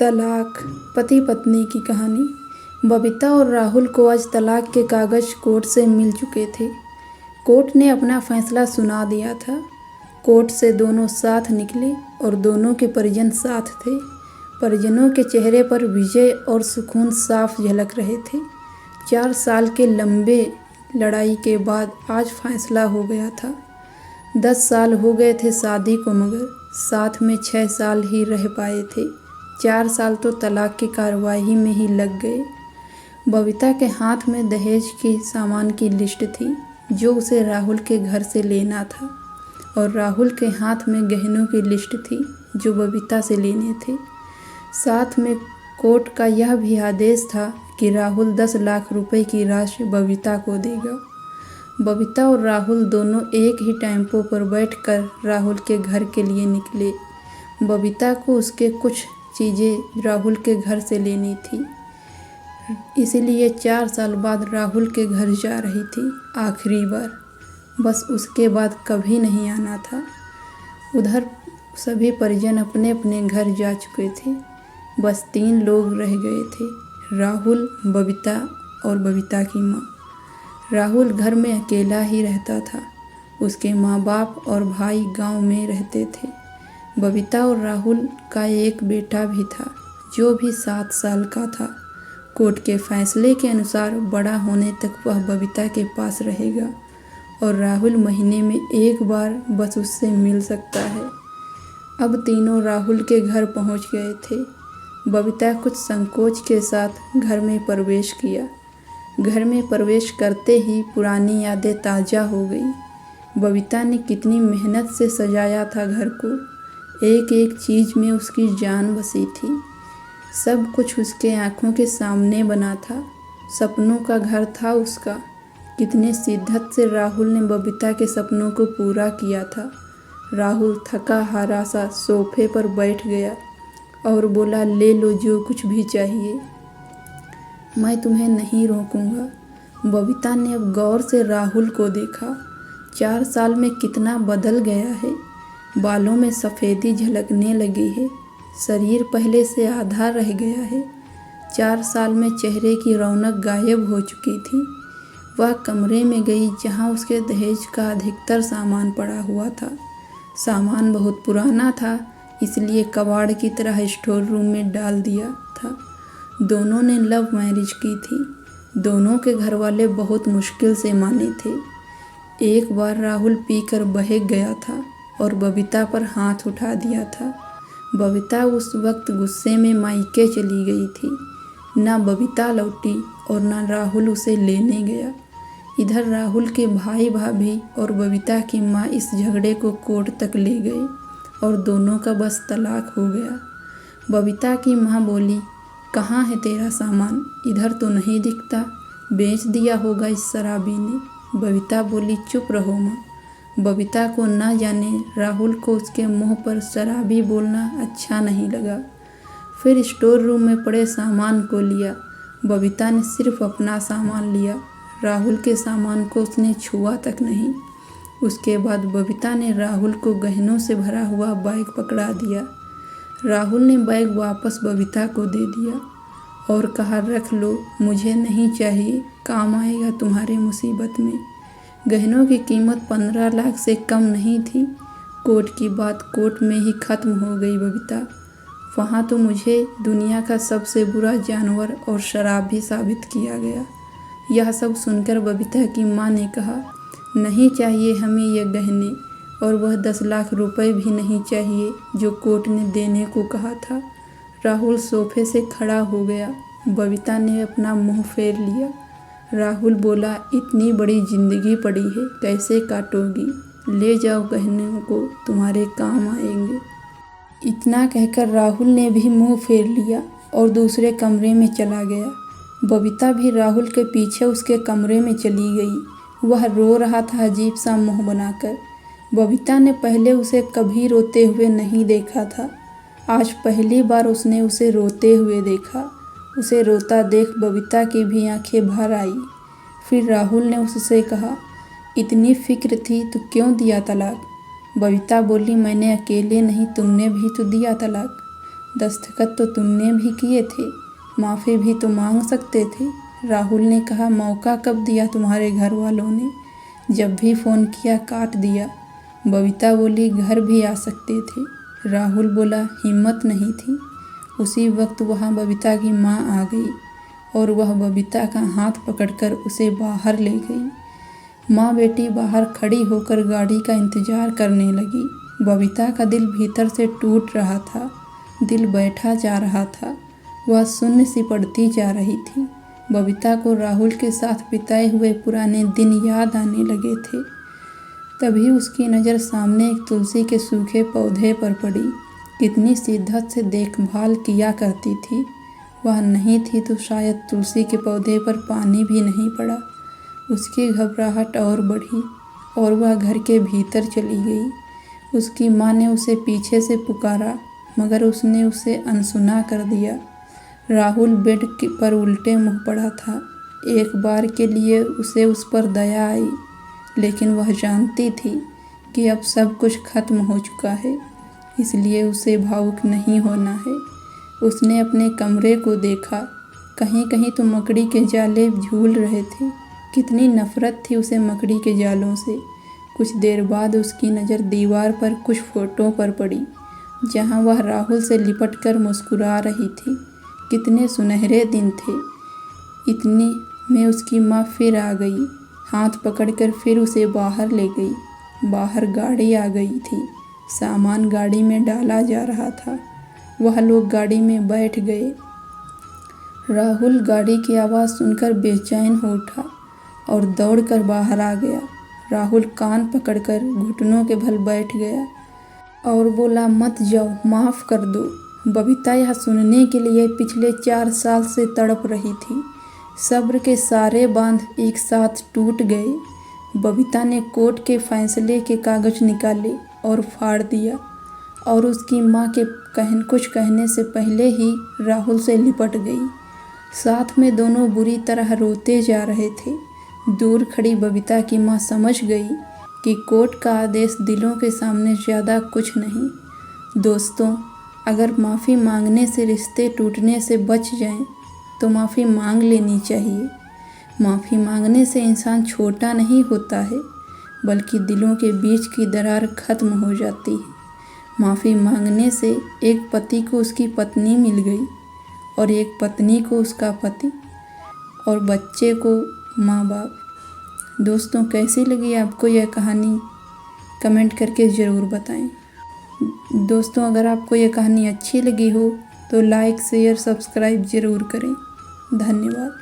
तलाक। पति पत्नी की कहानी। बबीता और राहुल को आज तलाक के कागज कोर्ट से मिल चुके थे। कोर्ट ने अपना फैसला सुना दिया था। कोर्ट से दोनों साथ निकले और दोनों के परिजन साथ थे। परिजनों के चेहरे पर विजय और सुकून साफ झलक रहे थे। 4 साल के लंबे लड़ाई के बाद आज फैसला हो गया था। 10 साल हो गए थे शादी को, मगर साथ में 6 साल ही रह पाए थे। 4 साल तो तलाक की कार्रवाई में ही लग गए। बबीता के हाथ में दहेज के सामान की लिस्ट थी जो उसे राहुल के घर से लेना था, और राहुल के हाथ में गहनों की लिस्ट थी जो बबीता से लेने थे। साथ में कोर्ट का यह भी आदेश था कि राहुल 10 लाख रुपए की राशि बबीता को देगा। बबीता और राहुल दोनों एक ही टेम्पो पर बैठकर राहुल के घर के लिए निकले। बबीता को उसके कुछ चीज़ें राहुल के घर से लेनी थी, इसलिए 4 साल बाद राहुल के घर जा रही थी आखिरी बार। बस उसके बाद कभी नहीं आना था। उधर सभी परिजन अपने अपने घर जा चुके थे। बस 3 लोग रह गए थे, राहुल, बबीता और बबीता की माँ। राहुल घर में अकेला ही रहता था। उसके माँ बाप और भाई गांव में रहते थे। बबीता और राहुल का एक बेटा भी था जो भी 7 साल का था। कोर्ट के फैसले के अनुसार बड़ा होने तक वह बबीता के पास रहेगा और राहुल महीने में एक बार बस उससे मिल सकता है। अब तीनों राहुल के घर पहुंच गए थे। बबीता कुछ संकोच के साथ घर में प्रवेश किया। घर में प्रवेश करते ही पुरानी यादें ताज़ा हो गई। बबीता ने कितनी मेहनत से सजाया था घर को। एक एक चीज़ में उसकी जान बसी थी। सब कुछ उसके आँखों के सामने बना था। सपनों का घर था उसका। कितने शिद्दत से राहुल ने बबीता के सपनों को पूरा किया था। राहुल थका हारा सा सोफे पर बैठ गया और बोला, ले लो जो कुछ भी चाहिए, मैं तुम्हें नहीं रोकूंगा। बबीता ने अब गौर से राहुल को देखा। 4 साल में कितना बदल गया है। बालों में सफ़ेदी झलकने लगी है। शरीर पहले से आधा रह गया है। 4 साल में चेहरे की रौनक गायब हो चुकी थी। वह कमरे में गई जहां उसके दहेज का अधिकतर सामान पड़ा हुआ था। सामान बहुत पुराना था, इसलिए कबाड़ की तरह स्टोर रूम में डाल दिया था। दोनों ने लव मैरिज की थी। दोनों के घर वाले बहुत मुश्किल से माने थे। एक बार राहुल पीकर बहक गया था और बबीता पर हाथ उठा दिया था। बबीता उस वक्त गुस्से में मायके चली गई थी। ना बबीता लौटी और ना राहुल उसे लेने गया। इधर राहुल के भाई भाभी और बबीता की माँ इस झगड़े को कोर्ट तक ले गए और दोनों का बस तलाक हो गया। बबीता की माँ बोली, कहाँ है तेरा सामान? इधर तो नहीं दिखता, बेच दिया होगा इस शराबी ने। बबीता बोली, चुप रहो माँ। बबीता को ना जाने राहुल को उसके मुंह पर शराबी बोलना अच्छा नहीं लगा। फिर स्टोर रूम में पड़े सामान को लिया। बबीता ने सिर्फ अपना सामान लिया, राहुल के सामान को उसने छुआ तक नहीं। उसके बाद बबीता ने राहुल को गहनों से भरा हुआ बैग पकड़ा दिया। राहुल ने बैग वापस बबीता को दे दिया और कहा, रख लो, मुझे नहीं चाहिए, काम आएगा तुम्हारे मुसीबत में। गहनों की कीमत 15 लाख से कम नहीं थी। कोर्ट की बात कोर्ट में ही ख़त्म हो गई बबीता। वहाँ तो मुझे दुनिया का सबसे बुरा जानवर और शराबी साबित किया गया। यह सब सुनकर बबीता की माँ ने कहा, नहीं चाहिए हमें ये गहने, और वह 10 लाख रुपए भी नहीं चाहिए जो कोर्ट ने देने को कहा था। राहुल सोफे से खड़ा हो गया। बबीता ने अपना मुंह फेर लिया। राहुल बोला, इतनी बड़ी जिंदगी पड़ी है, कैसे काटोगी? ले जाओ गहनों को, तुम्हारे काम आएंगे। इतना कहकर राहुल ने भी मुंह फेर लिया और दूसरे कमरे में चला गया। बबीता भी राहुल के पीछे उसके कमरे में चली गई। वह रो रहा था अजीब सा मुंह बनाकर। बबीता ने पहले उसे कभी रोते हुए नहीं देखा था। आज पहली बार उसने उसे रोते हुए देखा। उसे रोता देख बबीता की भी आंखें भर आई। फिर राहुल ने उससे कहा, इतनी फिक्र थी तो क्यों दिया तलाक? बबीता बोली, मैंने अकेले नहीं, तुमने भी तो दिया तलाक। दस्तखत तो तुमने भी किए थे, माफ़ी भी तो मांग सकते थे। राहुल ने कहा, मौका कब दिया तुम्हारे घर वालों ने? जब भी फ़ोन किया काट दिया। बबीता बोली, घर भी आ सकते थे। राहुल बोला, हिम्मत नहीं थी। उसी वक्त वहाँ बबीता की माँ आ गई और वह बबीता का हाथ पकड़कर उसे बाहर ले गई। माँ बेटी बाहर खड़ी होकर गाड़ी का इंतज़ार करने लगी। बबीता का दिल भीतर से टूट रहा था, दिल बैठा जा रहा था, वह शून्य सी पड़ती जा रही थी। बबीता को राहुल के साथ बिताए हुए पुराने दिन याद आने लगे थे। तभी उसकी नज़र सामने एक तुलसी के सूखे पौधे पर पड़ी। कितनी शिद्दत से देखभाल किया करती थी। वह नहीं थी तो शायद तुलसी के पौधे पर पानी भी नहीं पड़ा। उसकी घबराहट और बढ़ी और वह घर के भीतर चली गई। उसकी माँ ने उसे पीछे से पुकारा, मगर उसने उसे अनसुना कर दिया। राहुल बेड पर उल्टे मुँह पड़ा था। एक बार के लिए उसे उस पर दया आई, लेकिन वह जानती थी कि अब सब कुछ खत्म हो चुका है, इसलिए उसे भावुक नहीं होना है। उसने अपने कमरे को देखा। कहीं कहीं तो मकड़ी के जाले झूल रहे थे। कितनी नफ़रत थी उसे मकड़ी के जालों से। कुछ देर बाद उसकी नज़र दीवार पर कुछ फ़ोटो पर पड़ी, जहाँ वह राहुल से लिपट कर मुस्कुरा रही थी। कितने सुनहरे दिन थे। इतने में उसकी माँ फिर आ गई। हाथ पकड़कर फिर उसे बाहर ले गई। बाहर गाड़ी आ गई थी। सामान गाड़ी में डाला जा रहा था। वह लोग गाड़ी में बैठ गए। राहुल गाड़ी की आवाज़ सुनकर बेचैन हो उठा और दौड़कर बाहर आ गया। राहुल कान पकड़कर घुटनों के बल बैठ गया और बोला, मत जाओ, माफ़ कर दो। बबीता यह सुनने के लिए पिछले 4 साल से तड़प रही थी। सब्र के सारे बांध एक साथ टूट गए। बबीता ने कोर्ट के फैसले के कागज़ निकाले और फाड़ दिया और उसकी माँ के कुछ कहने से पहले ही राहुल से लिपट गई। साथ में दोनों बुरी तरह रोते जा रहे थे। दूर खड़ी बबीता की माँ समझ गई कि कोर्ट का आदेश दिलों के सामने ज़्यादा कुछ नहीं। दोस्तों, अगर माफ़ी मांगने से रिश्ते टूटने से बच जाएं, तो माफ़ी मांग लेनी चाहिए। माफ़ी मांगने से इंसान छोटा नहीं होता है, बल्कि दिलों के बीच की दरार ख़त्म हो जाती है। माफ़ी मांगने से एक पति को उसकी पत्नी मिल गई और एक पत्नी को उसका पति और बच्चे को माँ बाप। दोस्तों, कैसी लगी आपको यह कहानी? कमेंट करके ज़रूर बताएं। दोस्तों, अगर आपको यह कहानी अच्छी लगी हो तो लाइक, शेयर, सब्सक्राइब ज़रूर करें। धन्यवाद।